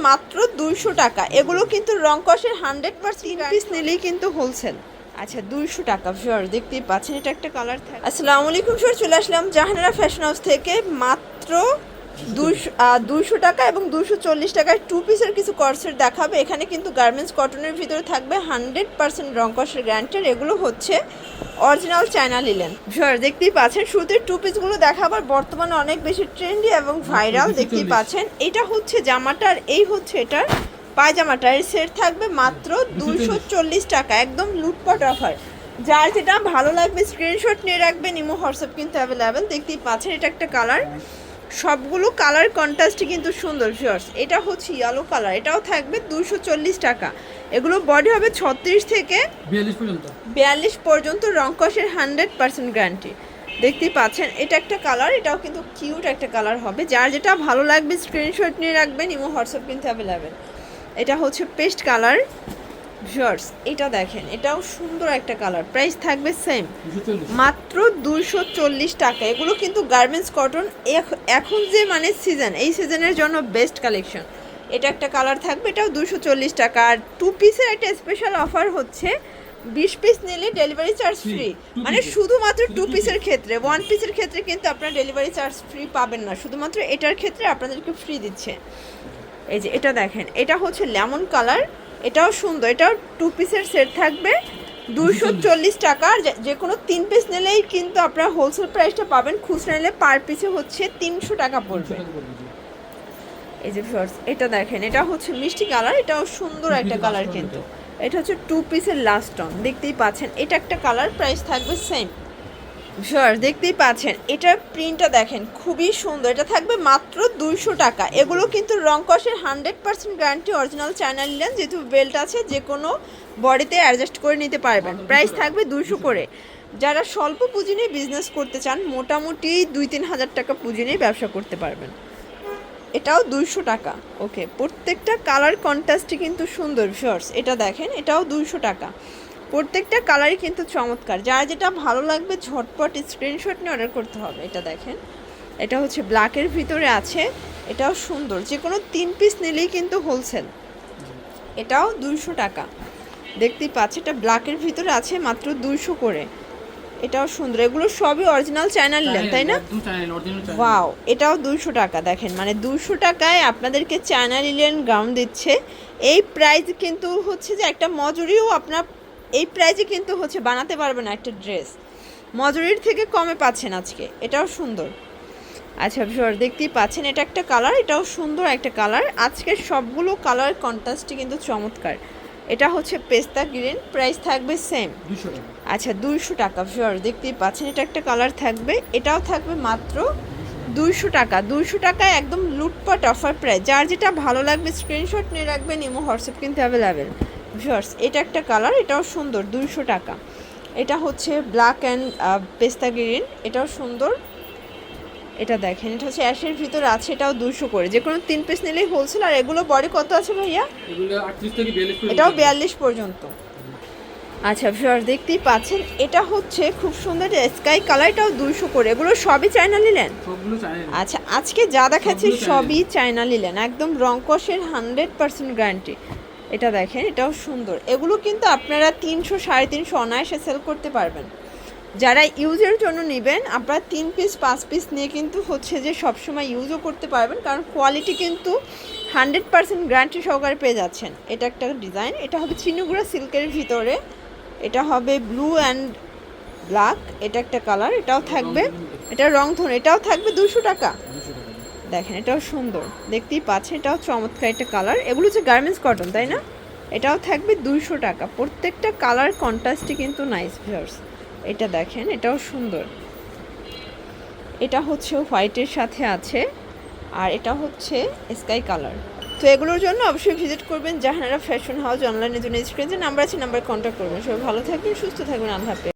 মাত্র 200 টাকা। এগুলো কিন্তু রং কষের 100% পিস নিলেই কিন্তু হোলসেল। আচ্ছা 200 টাকা ভিউয়ার, দেখতেই পাচ্ছেন এটা একটা কালার থাকে। আসসালামু আলাইকুম স্যার, চলে আসলাম জাহানারা ফ্যাশন হাউস থেকে। মাত্র 200 টাকা এবং 240 টাকায় 2 পিসের কিছু কর্সেট দেখাবে। এখানে কিন্তু গার্মেন্টস কটনের ভিতরে থাকবে 100% রং কষের গ্যারান্টেড। এগুলো হচ্ছে অরিজিনাল চায়না লিলেন। ভিউয়ার দেখতেই পাচ্ছেন, শুরুতে 2 পিসগুলো দেখাবার বর্তমানে অনেক বেশি ট্রেন্ডি এবং ভাইরাল। দেখতেই পাচ্ছেন এটা হচ্ছে জামাটার, এই হচ্ছে এটার পায়জামাটার সেট থাকবে মাত্র 240 টাকা, একদম লুটপাট অফার। যার যেটা ভালো লাগবে স্ক্রিনশট নিয়ে রাখবেন, ইমো হোয়াটসঅ্যাপ কিন্তু অ্যাভেলেবেল। দেখতেই পাচ্ছেন এটা একটা কালার, সবগুলো কালার কন্ট্রাস্টই কিন্তু সুন্দর ভিউয়ার্স। এটা হচ্ছে ইয়েলো কালার, এটাও থাকবে 240 টাকা। এগুলো বডি হবে 36 থেকে 42 পর্যন্ত, রং কষের 100% গ্যারান্টি। দেখতেই পাচ্ছেন এটা একটা কালার, এটাও কিন্তু কিউট একটা কালার হবে। যার যেটা ভালো লাগবে স্ক্রিনশট নিয়ে রাখবেন, ইমো হোয়াটসঅ্যাপ কিন্তু অ্যাভেলেবেল। এটা হচ্ছে পেস্ট কালার ভিউয়ার্স, এটা দেখেন এটাও সুন্দর একটা কালার। প্রাইস থাকবে সেম, মাত্র 240 টাকা। এগুলো কিন্তু গার্মেন্টস কটন, এখন যে মানে সিজন, এই সিজনের জন্য বেস্ট কালেকশন। এটা একটা কালার থাকবে, এটাও 240 টাকা। আর 2 পিসের একটা স্পেশাল অফার হচ্ছে 20 পিস নিলে ডেলিভারি চার্জ ফ্রি। মানে শুধুমাত্র 2 পিসের ক্ষেত্রে, 1 পিসের ক্ষেত্রে কিন্তু আপনারা ডেলিভারি চার্জ ফ্রি পাবেন না, শুধুমাত্র এটার ক্ষেত্রে আপনাদেরকে ফ্রি দিচ্ছে। এই যে এটা দেখেন, এটা হচ্ছে লেমন কালার, এটাও সুন্দর। এটাও 2 পিসের সেট থাকবে 240 টাকা। যে কোনো 3 পিস নিলেই কিন্তু আপনারা হোলসেল প্রাইসটা পাবেন, খুচরা নিলে পার পিসে হচ্ছে 300 টাকা পড়বে। এই যে ভিউয়ার্স এটা দেখেন, এটা হচ্ছে মিষ্টি কালার, এটাও সুন্দর একটা কালার কিন্তু। এটা হচ্ছে 2 পিসের লাস্ট অন, দেখতেই পাচ্ছেন এটা একটা কালার। প্রাইস থাকবে সেম ভিউয়ার্স, দেখতেই পাচ্ছেন এটার প্রিন্টটা দেখেন খুবই সুন্দর। এটা থাকবে মাত্র 200 টাকা। এগুলো কিন্তু রং কষের 100% গ্যারান্টি, অরিজিনাল চায়না লিলেন। যেহেতু বেল্ট আছে, যে কোনো বডিতে অ্যাডজাস্ট করে নিতে পারবেন। প্রাইস থাকবে 200 করে। যারা স্বল্প পুঁজি নিয়ে বিজনেস করতে চান, মোটামুটি 2-3 হাজার টাকা পুঁজি নিয়ে ব্যবসা করতে পারবেন। এটাও 200 টাকা। ওকে, প্রত্যেকটা কালার কন্ট্রাস্টই কিন্তু সুন্দর ভিউয়ার্স। এটা দেখেন এটাও 200 টাকা। প্রত্যেকটা কালারই কিন্তু চমৎকার। যার যেটা ভালো লাগবে ঝটপট স্ক্রিনশট নিয়ে অর্ডার করতে হবে। এটা দেখেন, এটা হচ্ছে ব্ল্যাকের ভিতরে আছে, এটাও সুন্দর। যে কোনো 3 পিস নিলেই কিন্তু হোলসেল। এটাও 200 টাকা। দেখতেই পাচ্ছি এটা ব্ল্যাকের ভিতরে আছে, মাত্র 200 করে। এটাও সুন্দর। এগুলো সবই অরিজিনাল চায়না লিলেন, তাই না? ওয়াও, এটাও 200 টাকা। দেখেন মানে 200 টাকায় আপনাদেরকে চায়না লিলেন গাউন দিচ্ছে। এই প্রাইস কিন্তু হচ্ছে যে একটা মজুরিও আপনার এই প্রাইসে কিন্তু হচ্ছে বানাতে পারবে না একটা ড্রেস, মজুরির থেকে কমে পাচ্ছেন আজকে। এটাও সুন্দর। আচ্ছা ভিউয়ার দেখতেই পাচ্ছেন এটা একটা কালার, এটাও সুন্দর একটা কালার। আজকের সবগুলো কালার কন্ট্রাস্টই কিন্তু চমৎকার। এটা হচ্ছে পেস্তা গ্রিন, প্রাইস থাকবে সেম। আচ্ছা 200 টাকা ভিউয়ার, দেখতেই পাচ্ছেন এটা একটা কালার থাকবে, এটাও থাকবে মাত্র 200 টাকা। 200 টাকায় একদম লুটপাট অফার প্রাইস। যার যেটা ভালো লাগবে স্ক্রিনশট নিয়ে রাখবেন, ইমো হোয়াটসঅ্যাপ কিন্তু অ্যাভেলেবেল। ভিউয়ার্স এটা একটা কালার, এটাও সুন্দর, 200 টাকা। এটা হচ্ছে ব্ল্যাক অ্যান্ড পেস্তা গ্রিন, এটাও সুন্দর। এটা দেখেন এটা হচ্ছে অ্যাশের ভিতরে আছে, এটাও 200 করে। যে কোনো 3 পিস নিলেই হোলসেল। আর এগুলো বডি কত আছে ভাইয়া? এটাও 42 পর্যন্ত। আচ্ছা ভিউয়ার্স দেখতেই পাচ্ছেন এটা হচ্ছে খুব সুন্দর স্কাই কালার, এটাও 200 করে। এগুলো সবই চায়না লিলেন? আচ্ছা আজকে যা দেখাচ্ছি সবই চায়না লিলেন, একদম রং কষের 100% গ্যারান্টি। এটা দেখেন এটাও সুন্দর। এগুলো কিন্তু আপনারা 300-350 অনায়াসে সেল করতে পারবেন। যারা ইউজের জন্য নেবেন, আপনারা 3 পিস 5 পিস নিয়ে কিন্তু হচ্ছে যে সবসময় ইউজও করতে পারবেন, কারণ কোয়ালিটি কিন্তু 100% গ্যারান্টি সহকারে পেয়ে যাচ্ছেন। এটা একটা ডিজাইন, এটা হবে চিনুগুড়া সিল্কের ভিতরে, এটা হবে ব্লু অ্যান্ড ব্ল্যাক। এটা একটা কালার, এটাও থাকবে, এটা রংধনু, এটাও থাকবে 200 টাকা। দেখেন এটাও সুন্দর, দেখতেই পাচ্ছেন এটাও চমৎকার একটা কালার। এগুলো হচ্ছে গার্মেন্টস কটন, তাই না? এটাও থাকবে 200 টাকা। প্রত্যেকটা কালার কন্ট্রাস্টই কিন্তু নাইস ভিউয়ার্স। এটা দেখেন এটাও সুন্দর, এটা হচ্ছে হোয়াইটের সাথে আছে, আর এটা হচ্ছে স্কাই কালার। তো এগুলোর জন্য অবশ্যই ভিজিট করবেন জাহানারা ফ্যাশন হাউস। অনলাইনের জন্য স্ক্রিনে যে নাম্বার আছে, নাম্বারে কন্ট্যাক্ট করবেন। সবাই ভালো থাকবেন, সুস্থ থাকবেন, আল্লাহ হাফেজ।